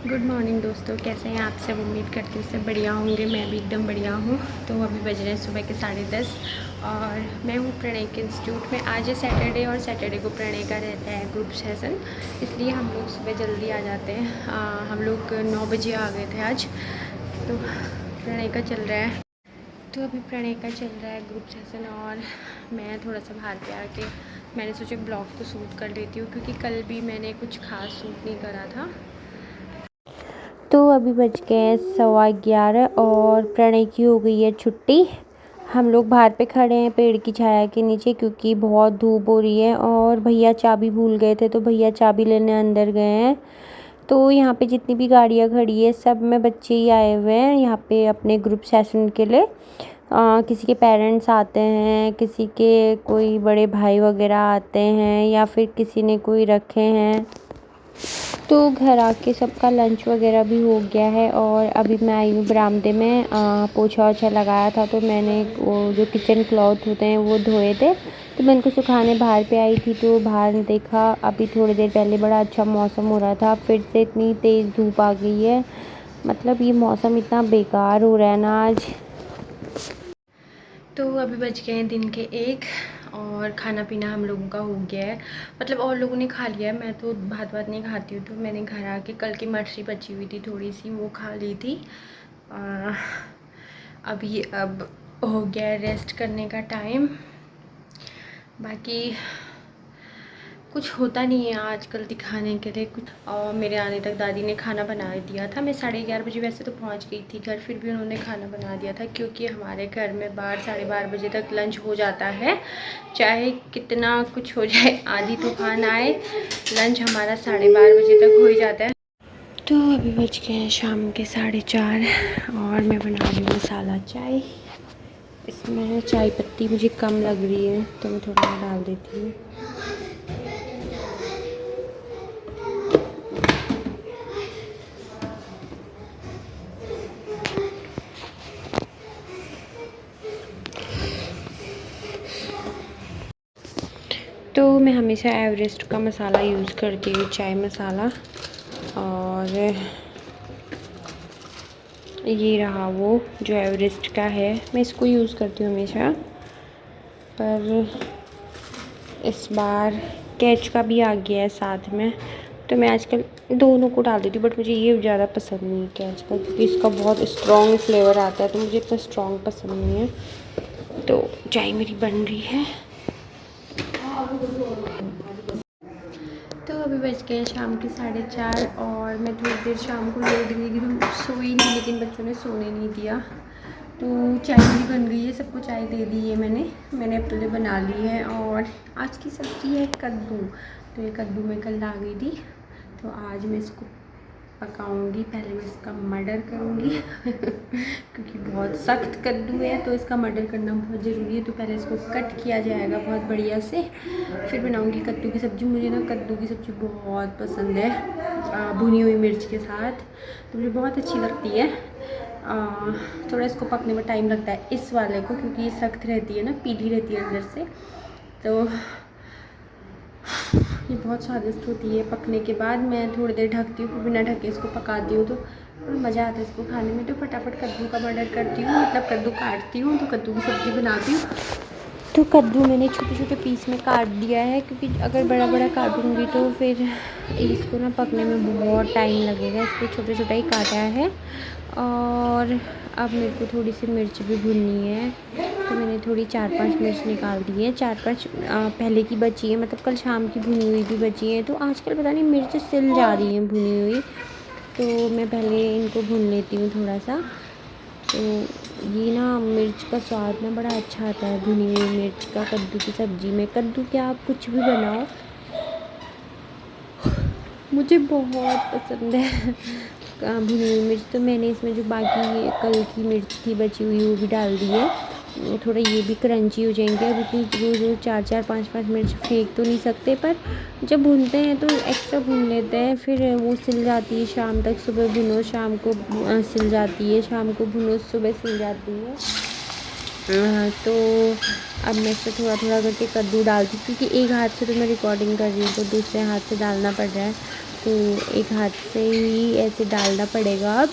Good morning दोस्तों, कैसे हैं आप सब। उम्मीद करती हूँ सब बढ़िया होंगे। मैं भी एकदम बढ़िया हूँ। तो अभी बज रहे हैं सुबह के 10:30 और मैं हूँ प्रणय के इंस्टीट्यूट में। आज है सैटरडे और सैटरडे को प्रणय का रहता है ग्रुप सेशन, इसलिए हम लोग सुबह जल्दी आ जाते हैं। हम लोग 9 बजे आ गए थे आज। तो प्रणय का चल रहा है प्रणय का चल रहा है ग्रुप सेशन और मैं थोड़ा सा बाहर पे आके मैंने सोचा ब्लॉग तो शूट कर लेती हूँ, क्योंकि कल भी मैंने कुछ खास शूट नहीं करा था। तो अभी बज गए हैं 11:15 और प्रणय की हो गई है छुट्टी। हम लोग बाहर पे खड़े हैं पेड़ की छाया के नीचे, क्योंकि बहुत धूप हो रही है और भैया चाबी भूल गए थे, तो भैया चाबी लेने अंदर गए हैं। तो यहाँ पे जितनी भी गाड़ियाँ खड़ी है सब में बच्चे ही आए हुए हैं यहाँ पे अपने ग्रुप सेशन के लिए। किसी के पेरेंट्स आते हैं, किसी के कोई बड़े भाई वगैरह आते हैं, या फिर किसी ने कोई रखे हैं। तो घर आके सबका लंच वगैरह भी हो गया है और अभी मैं आई हूँ बरामदे में। पोछा ओछा लगाया था, तो मैंने वो जो किचन क्लॉथ होते हैं वो धोए थे, तो मैं उनको सुखाने बाहर पे आई थी। तो बाहर देखा अभी थोड़ी देर पहले बड़ा अच्छा मौसम हो रहा था, फिर से इतनी तेज़ धूप आ गई है। मतलब ये मौसम इतना बेकार हो रहा है ना आज। तो अभी बज गए हैं दिन के 1 और खाना पीना हम लोगों का हो गया है। मतलब और लोगों ने खा लिया है, मैं तो भात नहीं खाती हूँ, तो मैंने घर आके कल की मछली बची हुई थी थोड़ी सी, वो खा ली थी। अभी अब हो गया है रेस्ट करने का टाइम। बाकी कुछ होता नहीं है आजकल दिखाने के लिए कुछ। और मेरे आने तक दादी ने खाना बना दिया था। मैं 11:30 बजे वैसे तो पहुंच गई थी घर, फिर भी उन्होंने खाना बना दिया था, क्योंकि हमारे घर में 12-12:30 बजे तक लंच हो जाता है। चाहे कितना कुछ हो जाए, आंधी तूफान आए, लंच हमारा 12:30 बजे तक हो ही जाता है। तो अभी बज गए हैं शाम के 4:30 और मैं बना रही हूँ मसाला चाय। इसमें चाय पत्ती मुझे कम लग रही है, तो मैं थोड़ा डाल देती हूँ। तो मैं हमेशा एवरेस्ट का मसाला यूज़ करती हूँ, चाय मसाला। और ये रहा वो जो एवरेस्ट का है, मैं इसको यूज़ करती हूँ हमेशा। पर इस बार कैच का भी आ गया है साथ में, तो मैं आजकल दोनों को डाल देती हूँ। बट मुझे ये ज़्यादा पसंद नहीं है कैच का, क्योंकि इसका बहुत स्ट्रॉन्ग फ्लेवर आता है, तो मुझे इतना स्ट्रॉन्ग पसंद नहीं है। तो चाय मेरी बन रही है। तो अभी बज गए शाम के 4:30 और मैं थोड़ी देर शाम को लेट गई थी, सोई नहीं, लेकिन बच्चों ने सोने नहीं दिया। तो चाय भी बन गई है, सबको चाय दे दी है मैंने अपने लिए बना ली है। और आज की सब्ज़ी है कद्दू। तो ये कद्दू मैं कल ला गई थी, तो आज मैं इसको पकाऊंगी। पहले मैं इसका मर्डर करूंगी क्योंकि बहुत सख्त कद्दू है, तो इसका मर्डर करना बहुत ज़रूरी है। तो पहले इसको कट किया जाएगा बहुत बढ़िया से, फिर बनाऊंगी कद्दू की सब्ज़ी। मुझे ना कद्दू की सब्ज़ी बहुत पसंद है, भुनी हुई मिर्च के साथ, तो मुझे बहुत अच्छी लगती है। थोड़ा इसको पकने में टाइम लगता है इस वाले को, क्योंकि ये सख्त रहती है ना, पीली रहती है अंदर से। तो ये बहुत स्वादिष्ट होती है। पकने के बाद मैं थोड़ी देर ढकती हूँ, फिर बिना ढके इसको पकाती हूँ, तो मज़ा आता है इसको खाने में। तो फटाफट कद्दू का मर्डर करती हूँ, मतलब कद्दू काटती हूँ, तो कद्दू की सब्ज़ी बनाती हूँ। तो कद्दू मैंने छोटे छोटे पीस में काट दिया है, क्योंकि अगर बड़ा बड़ा काटूँगी तो फिर इसको ना पकने में बहुत टाइम लगेगा, इसलिए छोटे छोटा ही काटा है। और अब मेरे को थोड़ी सी मिर्च भी भुननी है, तो मैंने थोड़ी 4-5 मिर्च निकाल दी है। 4-5 पहले की बची है, मतलब कल शाम की भुनी हुई भी बची है। तो आजकल पता नहीं मिर्च सिल जा रही है भुनी हुई, तो मैं पहले इनको भून लेती हूँ थोड़ा सा। तो ये ना मिर्च का स्वाद ना बड़ा अच्छा आता है भुनी हुई मिर्च का कद्दू की सब्ज़ी में। कद्दू क्या आप कुछ भी बनाओ, मुझे बहुत पसंद है भुनी हुई मिर्च। तो मैंने इसमें जो बाकी कल की मिर्च थी बची हुई वो भी डाल दी है, थोड़ा ये भी क्रंची हो जाएंगे। अब इतनी रोज़ रोज़ 4-4 5-5 मिर्च फेंक तो नहीं सकते, पर जब भूनते हैं तो एक्स्ट्रा भून लेते हैं, फिर वो सिल जाती है शाम तक। सुबह भुनो शाम को सिल जाती है, शाम को भुनो सुबह सिल जाती है। तो अब मैं इससे थोड़ा थोड़ा करके कद्दू डालती हूँ, क्योंकि एक हाथ से तो मैं रिकॉर्डिंग कर रही हूँ, तो दूसरे हाथ से डालना पड़ रहा है। तो एक हाथ से ही ऐसे डालना पड़ेगा। अब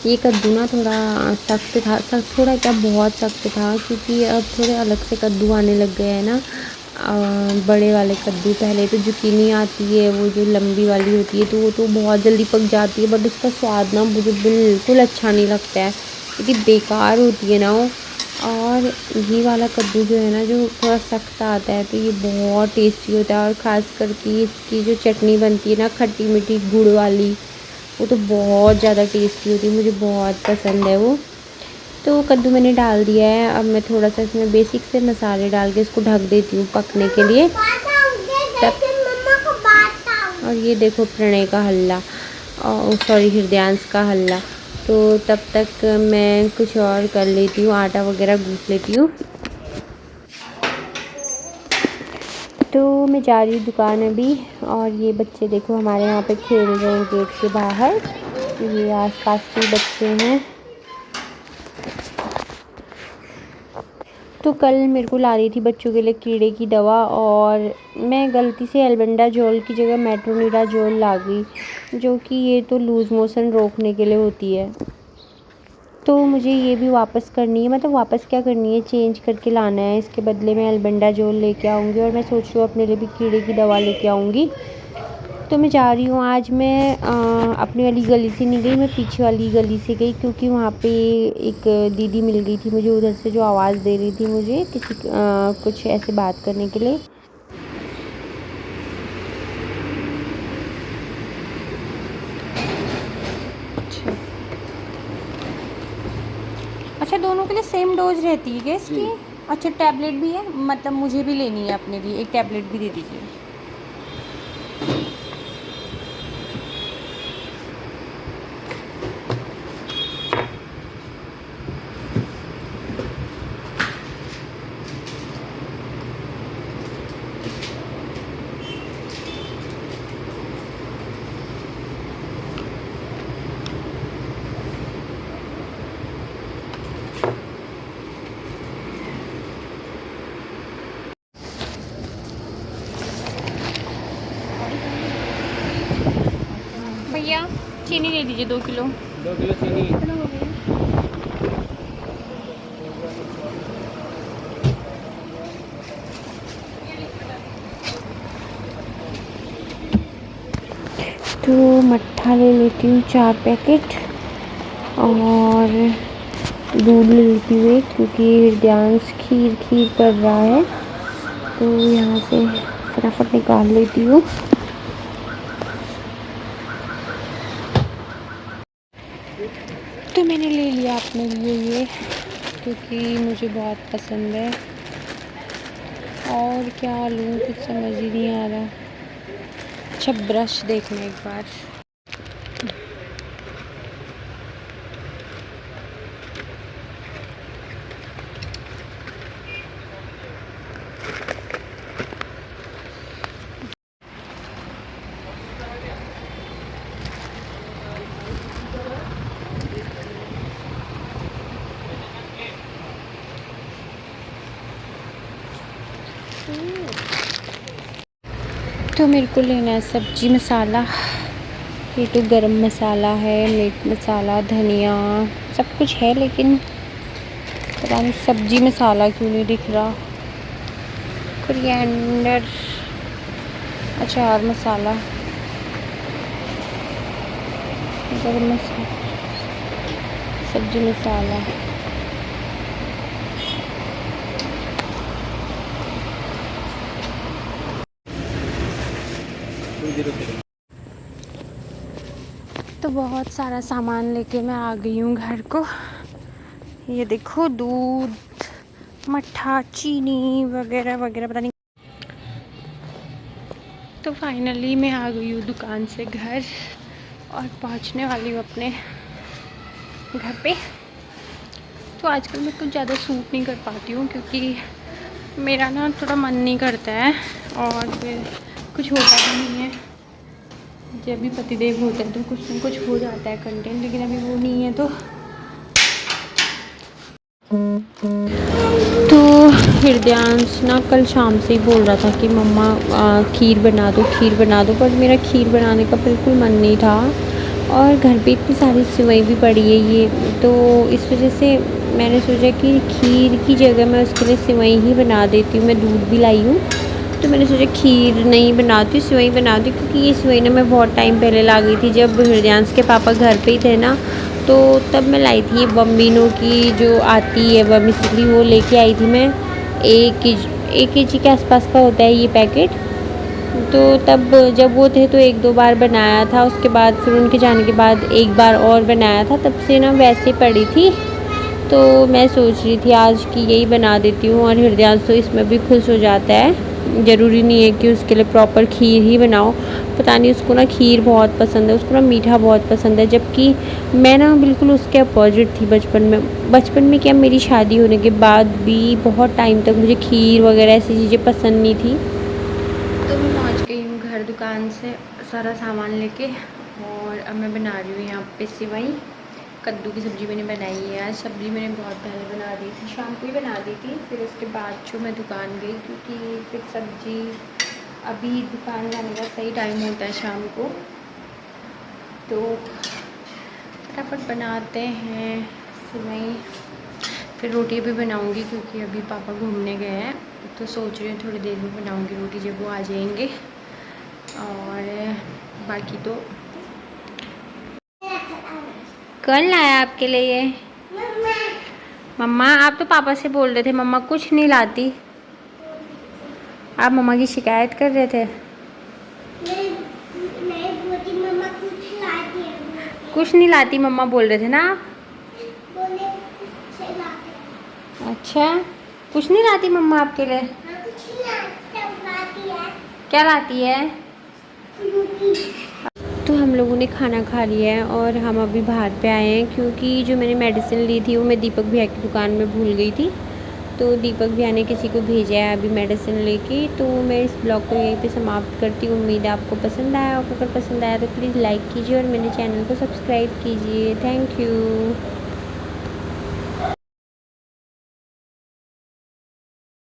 ये कद्दू ना थोड़ा सख्त था, सख्त थोड़ा क्या बहुत सख्त था, क्योंकि अब थोड़े अलग से कद्दू आने लग गए हैं ना। बड़े वाले कद्दू, पहले तो जुकीनी आती है वो जो लंबी वाली होती है, तो वो तो बहुत जल्दी पक जाती है, बट उसका स्वाद ना मुझे बिल्कुल अच्छा नहीं लगता है, क्योंकि बेकार होती है ना वो। और ये वाला कद्दू जो है ना, जो थोड़ा सख्त आता है, तो ये बहुत टेस्टी होता है। और ख़ास करके इसकी जो चटनी बनती है ना, खट्टी मीठी गुड़ वाली, वो तो बहुत ज़्यादा टेस्टी होती है, मुझे बहुत पसंद है वो। तो कद्दू मैंने डाल दिया है। अब मैं थोड़ा सा इसमें बेसिक से मसाले डाल के इसको ढक देती हूँ पकने के लिए। तब और ये देखो प्रणय का हल्ला, सॉरी हृदयांश का हल्ला। तो तब तक मैं कुछ और कर लेती हूँ, आटा वगैरह गूँथ लेती हूँ। तो मैं जा रही हूँ दुकान अभी। और ये बच्चे देखो हमारे यहाँ पे खेल रहे हैं गेट के बाहर, ये आसपास के बच्चे हैं। तो कल मेरे को ला रही थी बच्चों के लिए कीड़े की दवा, और मैं गलती से एल्बेंडाजोल की जगह मेट्रोनिडाजोल ला गई, जो कि ये तो लूज़ मोशन रोकने के लिए होती है। तो मुझे ये भी वापस करनी है, मतलब वापस क्या करनी है, चेंज करके लाना है। इसके बदले में एल्बेंडाजोल लेके आऊँगी, और मैं सोच रही हूँ अपने लिए भी कीड़े की दवा लेके आऊँगी। तो मैं जा रही हूँ आज। मैं अपनी वाली गली से नहीं गई, मैं पीछे वाली गली से गई, क्योंकि वहाँ पे एक दीदी मिल गई थी मुझे उधर से, जो आवाज़ दे रही थी मुझे किसी कुछ ऐसे बात करने के लिए। अच्छा, दोनों के लिए सेम डोज रहती है क्या इसकी? अच्छा, टैबलेट भी है, मतलब मुझे भी लेनी है अपने लिए, एक टैबलेट भी दे दीजिए। भैया चीनी ले दीजिए 2 किलो। 2 किलो चीनी। तो मट्ठा ले लेती हूँ 4 पैकेट, और दूध ले लेती हूँ 1, क्योंकि हृदयांश खीर कर रहा है, तो यहाँ से फटाफट निकाल लेती हूँ। तो मैंने ले लिया अपने लिए ये, क्योंकि मुझे बहुत पसंद है। और क्या लूँ कुछ समझ ही नहीं आ रहा। अच्छा, ब्रश देखना एक बार। तो मेरे को लेना है सब्जी मसाला। ये तो गरम मसाला है, मीट मसाला, धनिया, सब कुछ है, लेकिन पता नहीं सब्जी मसाला क्यों नहीं दिख रहा। कोरिएंडर, अचार मसाला, गरम मसाला, सब्जी मसाला। तो बहुत सारा सामान लेके मैं आ गई हूँ घर को। ये देखो दूध, मट्ठा, चीनी वगैरह वगैरह, पता नहीं। तो फाइनली मैं आ गई हूँ दुकान से घर, और पहुँचने वाली हूँ अपने घर पे। तो आजकल मैं कुछ ज़्यादा सूट नहीं कर पाती हूँ, क्योंकि मेरा ना थोड़ा मन नहीं करता है, और फिर कुछ होता भी नहीं है। जब भी पतिदेव होते हैं तो कुछ ना कुछ हो जाता है कंटेंट, लेकिन अभी वो नहीं है। तो हृदयांश ना कल शाम से ही बोल रहा था कि मम्मा खीर बना दो, खीर बना दो, पर मेरा खीर बनाने का बिल्कुल मन नहीं था। और घर पे इतनी सारी सेवई भी पड़ी है ये, तो इस वजह से मैंने सोचा कि खीर की जगह मैं उसके लिए सेवई ही बना देती हूँ। मैं दूध भी लाई हूँ, तो मैंने सोचा खीर नहीं बनाती, सेवई बनाती, क्योंकि ये सेवई ना मैं बहुत टाइम पहले ला गई थी जब हृदयांश के पापा घर पे ही थे ना, तो तब मैं लाई थी। बम्बिनो की जो आती है वर्मिसेली, वो लेके आई थी मैं। 1 केजी के आसपास का होता है ये पैकेट। तो तब जब वो थे तो 1-2 बार बनाया था, उसके बाद फिर उनके जाने के बाद एक बार और बनाया था, तब से ना वैसे पड़ी थी। तो मैं सोच रही थी आज कि यही बना देती हूँ, और हृदयांश तो इसमें भी खुश हो जाता है। ज़रूरी नहीं है कि उसके लिए प्रॉपर खीर ही बनाओ, पता नहीं उसको ना खीर बहुत पसंद है, उसको ना मीठा बहुत पसंद है, जबकि मैं ना बिल्कुल उसके अपोजिट थी बचपन में। बचपन में क्या, मेरी शादी होने के बाद भी बहुत टाइम तक मुझे खीर वगैरह ऐसी चीज़ें पसंद नहीं थी। तो मैं पहुँच गई हूँ घर दुकान से सारा सामान लेके, और अब मैं बना रही हूँ यहाँ पे सेवई। कद्दू की सब्ज़ी मैंने बनाई है आज। सब्ज़ी मैंने बहुत पहले बना दी थी, शाम को ही बना दी थी। फिर उसके बाद जो मैं दुकान गई, क्योंकि फिर सब्ज़ी अभी दुकान जाने का सही टाइम होता है शाम को, तो फटाफट बनाते हैं सेवई। फिर रोटी भी बनाऊंगी, क्योंकि अभी पापा घूमने गए हैं, तो सोच रही हूँ थोड़ी देर में बनाऊंगी रोटी जब वो आ जाएंगे। और बाकी तो कल लाया आपके लिए ये मम्मा। आप तो पापा से बोल रहे थे मम्मा कुछ नहीं लाती, आप मम्मा की शिकायत कर रहे थे। मम्मा कुछ लाती है, कुछ नहीं लाती मम्मा बोल रहे थे ना आप। बोले कुछ लाती है। अच्छा, कुछ नहीं लाती मम्मा आपके लिए। हाँ, कुछ लाती है। क्या लाती है? रोटी। तो हम लोगों ने खाना खा लिया है और हम अभी बाहर पे आए हैं, क्योंकि जो मैंने मेडिसिन ली थी वो मैं दीपक भैया की दुकान में भूल गई थी। तो दीपक भैया ने किसी को भेजा है अभी मेडिसिन लेके। तो मैं इस ब्लॉग को यहीं पे समाप्त करती हूँ। उम्मीद है आपको पसंद आया। अगर पसंद आया तो प्लीज़ लाइक कीजिए और मेरे चैनल को सब्सक्राइब कीजिए। Thank you.